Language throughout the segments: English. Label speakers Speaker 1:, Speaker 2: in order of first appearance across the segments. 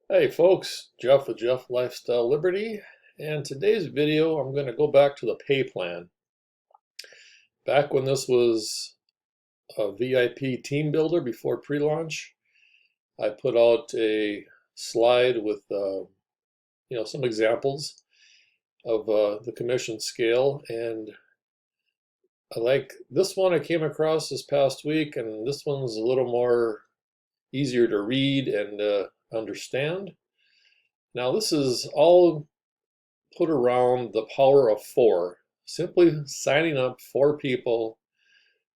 Speaker 1: Hey folks, Jeff with Jeff Lifestyle Liberty, and today's video I'm going to go back to the pay plan. Back when this was a VIP team builder before pre-launch, I put out a slide with some examples of the commission scale, and I like this one I came across this past week, and this one's a little more easier to read and understand. Now this is all put around the power of four, simply signing up four people,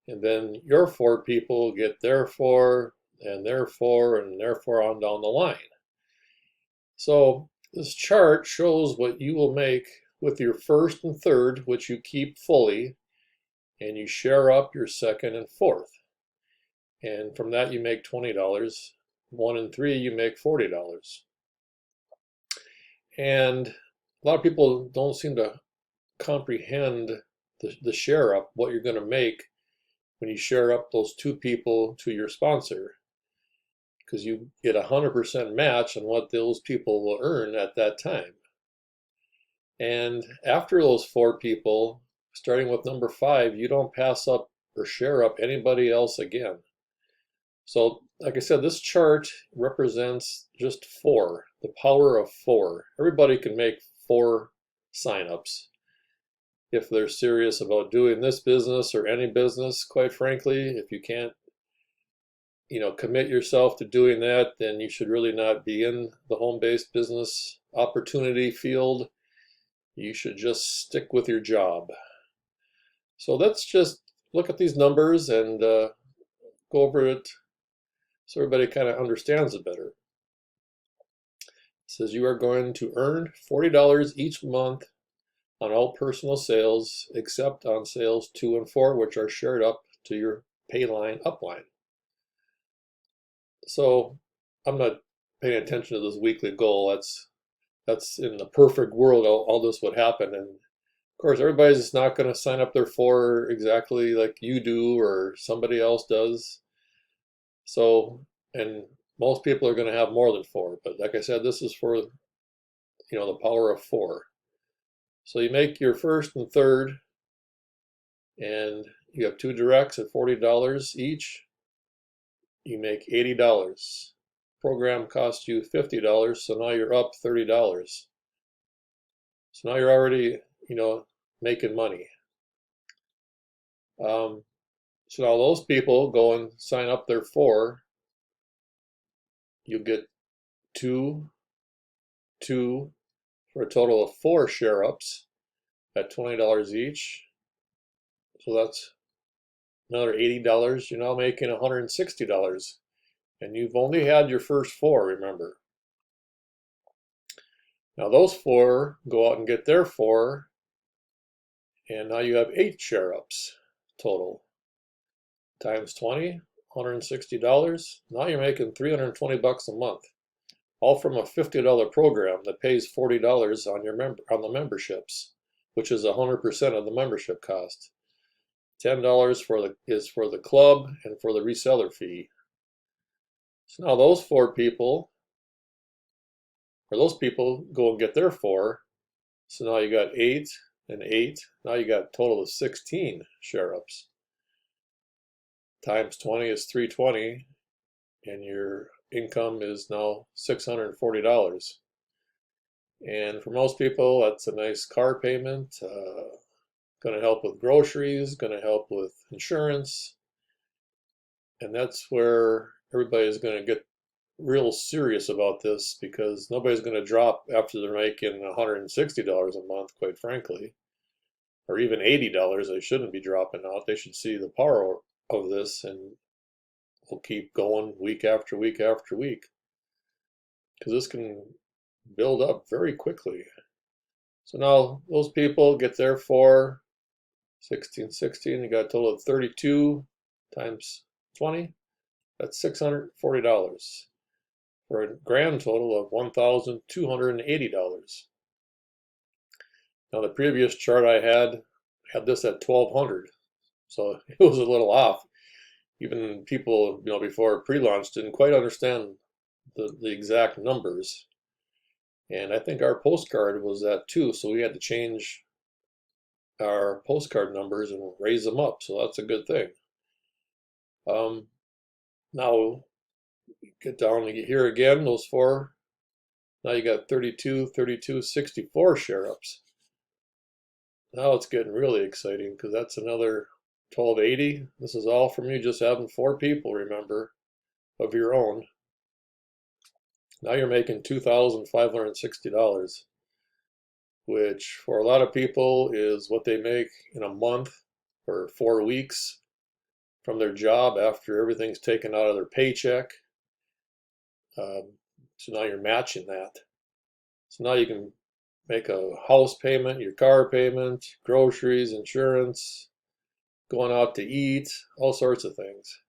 Speaker 1: and then your four people get their four and their four and their four on down the line. So this chart shows what you will make with your first and third, which you keep fully, and you share up your second and fourth. And from that you make $20. One and three you make $40. And a lot of people don't seem to comprehend the share up, what you're going to make when you share up those two people to your sponsor, because you get 100% match on what those people will earn at that time. And after those four people, starting with number 5, you don't pass up or share up anybody else again. So like I said, this chart represents just 4, the power of 4. Everybody can make 4 signups if they're serious about doing this business or any business. Quite frankly, if you can't commit yourself to doing that, then you should really not be in the home-based business opportunity field. You should just stick with your job. So let's just look at these numbers and go over it so everybody kind of understands it better. It says you are going to earn $40 each month on all personal sales except on sales 2 and 4, which are shared up to your pay line upline. So I'm not paying attention to this weekly goal. That's in the perfect world all this would happen. And of course everybody's not going to sign up their 4 exactly like you do or somebody else does. So, and most people are going to have more than 4, but like I said, this is for the power of 4. So you make your first and third, and you have 2 directs at $40 each. You make $80. Program costs you $50, so now you're up $30. So now you're already, making money. So now those people go and sign up their 4. You get 2, 2, for a total of 4 share ups at $20 each. So that's another $80. You're now making $160. And you've only had your first 4, remember. Now those 4 go out and get their 4, and now you have 8 share ups total. Times 20, $160. Now you're making $320 a month, all from a $50 program that pays $40 on the memberships, which is 100% of the membership cost. $10 is for the club and for the reseller fee. So now those 4 people, or those people go and get their 4. So now you got 8 and 8. Now you got a total of 16 share ups. Times 20 is $320, and your income is now $640. And for most people, that's a nice car payment. Going to help with groceries, going to help with insurance. And that's where everybody is going to get real serious about this, because nobody's going to drop after they're making $160 a month, quite frankly, or even $80. They shouldn't be dropping out. They should see the power of this, and we'll keep going week after week after week, because this can build up very quickly. So now those people get their 4, 16, 16, you got a total of 32 times 20, that's $640 for a grand total of $1,280. Now the previous chart I had this at 1,200, so it was a little off. Even people, before pre-launch didn't quite understand the exact numbers. And I think our postcard was that too, so we had to change our postcard numbers and raise them up, so that's a good thing. Now get down to here again, those four. Now you got 32, 32, 64 share ups. Now it's getting really exciting because that's another 1280. This is all from you just having 4 people, remember, of your own. Now you're making $2,560, which for a lot of people is what they make in a month or 4 weeks from their job after everything's taken out of their paycheck. So now you're matching that. So now you can make a house payment, your car payment, groceries, insurance, going out to eat, all sorts of things.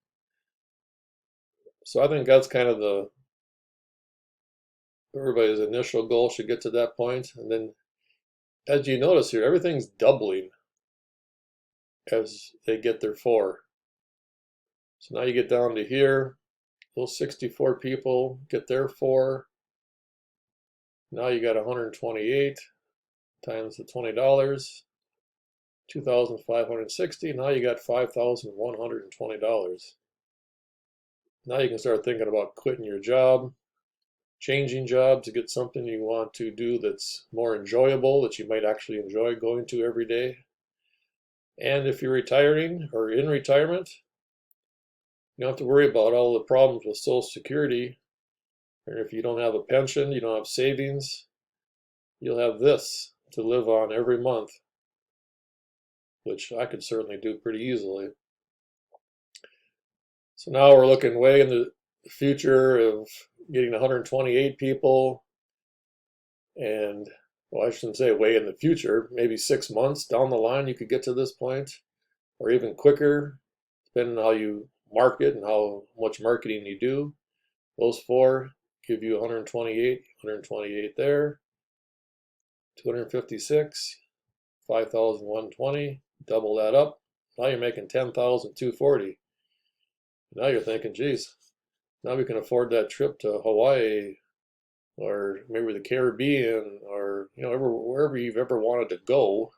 Speaker 1: So I think that's kind of everybody's initial goal should get to that point. And then as you notice here, everything's doubling as they get their 4. So now you get down to here, those 64 people get their 4. Now you got 128 times the $20, 2,560. Now you got $5,120. Now you can start thinking about quitting your job, changing jobs to get something you want to do that's more enjoyable, that you might actually enjoy going to every day. And if you're retiring or in retirement, you don't have to worry about all the problems with Social Security. Or if you don't have a pension, you don't have savings, you'll have this to live on every month, which I could certainly do pretty easily. So now we're looking way in the future of getting 128 people, and well, I shouldn't say way in the future, maybe 6 months down the line you could get to this point, or even quicker, depending on how you market and how much marketing you do. Those 4 give you 128, 128 there, 256, 5,120, double that up. Now you're making 10,240. Now you're thinking, geez, now we can afford that trip to Hawaii or maybe the Caribbean or wherever you've ever wanted to go.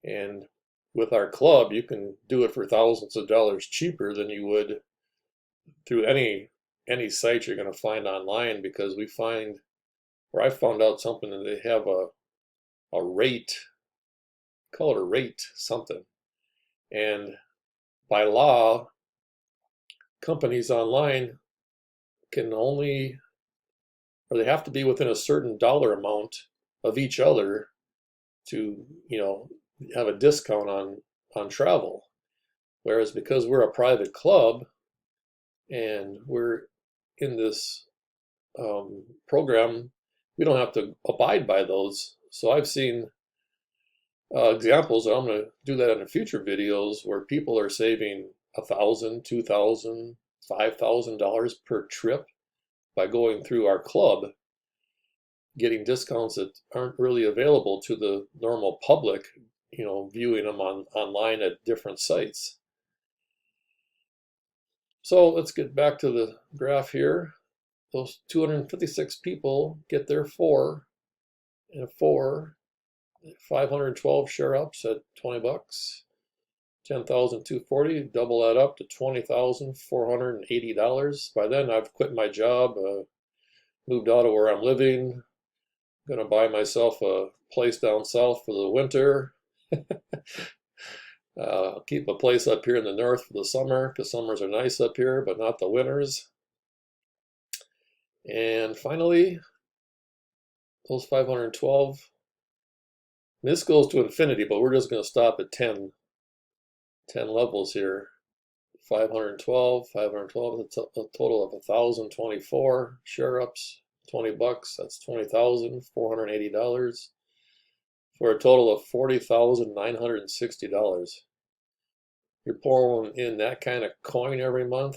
Speaker 1: And with our club, you can do it for thousands of dollars cheaper than you would through any site you're going to find online, because I found out something that they have a rate, call it a rate something, and by law companies online can only, or they have to be within a certain dollar amount of each other to have a discount on travel. Whereas because we're a private club and we're in this program, we don't have to abide by those. So I've seen examples, and I'm going to do that in future videos, where people are saving $1,000, $2,000, $5,000 per trip by going through our club, getting discounts that aren't really available to the normal public, viewing them online at different sites. So let's get back to the graph here. Those 256 people get their 4 and 4, 512 share ups at $20, 10,240. Double that up to $20,480. By then I've quit my job, moved out of where I'm living, going to buy myself a place down south for the winter. Keep a place up here in the north for the summer, because summers are nice up here, but not the winters. And finally, those 512. This goes to infinity, but we're just going to stop at 10 levels here. 512, that's a total of 1,024 share ups, $20, that's $20,480, for a total of $40,960. You're pulling in that kind of coin every month,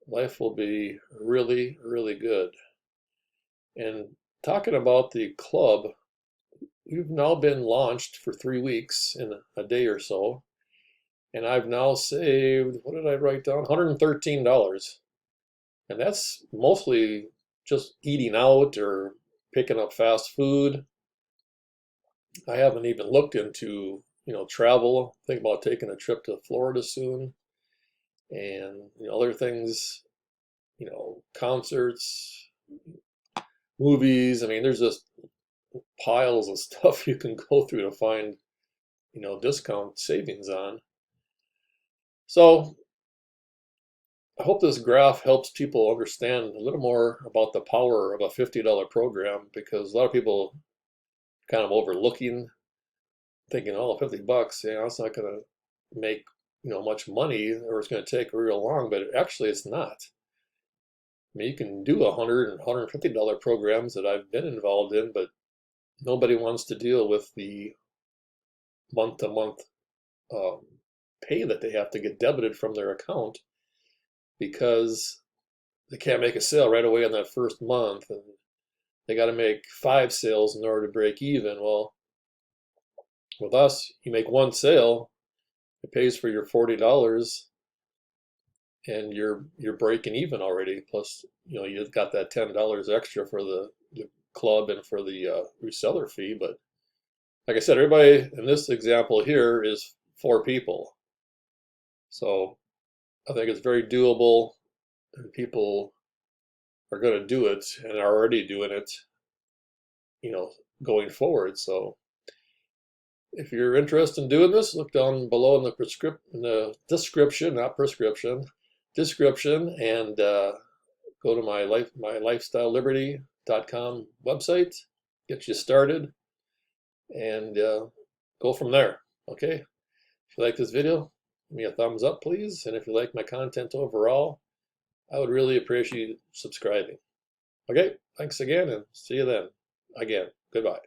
Speaker 1: life will be really, really good. And talking about the club, we've now been launched for 3 weeks in a day or so, and I've now saved, what did I write down? $113. And that's mostly just eating out or picking up fast food. I haven't even looked into, travel. Think about taking a trip to Florida soon, and other things, concerts, movies. I mean, there's just piles of stuff you can go through to find, discount savings on. So I hope this graph helps people understand a little more about the power of a $50 program, because a lot of people kind of overlooking, thinking, oh, 50 bucks, it's not going to make, much money, or it's going to take real long, but actually it's not. I mean, you can do $100 and $150 programs that I've been involved in, but nobody wants to deal with the month-to-month pay that they have to get debited from their account, because they can't make a sale right away in that first month, and they got to make 5 sales in order to break even. Well, with us, you make one sale, it pays for your $40, and you're breaking even already. Plus, you've got that $10 extra for the club and for the reseller fee. But like I said, everybody in this example here is 4 people. So I think it's very doable, and people are going to do it and are already doing it, going forward. So if you're interested in doing this, look down below in the description, not prescription, description, and go to my lifestyleliberty.com website, get you started, and go from there. Okay? If you like this video, give me a thumbs up, please. And if you like my content overall, I would really appreciate you subscribing. Okay? Thanks again, and see you then. Again, goodbye.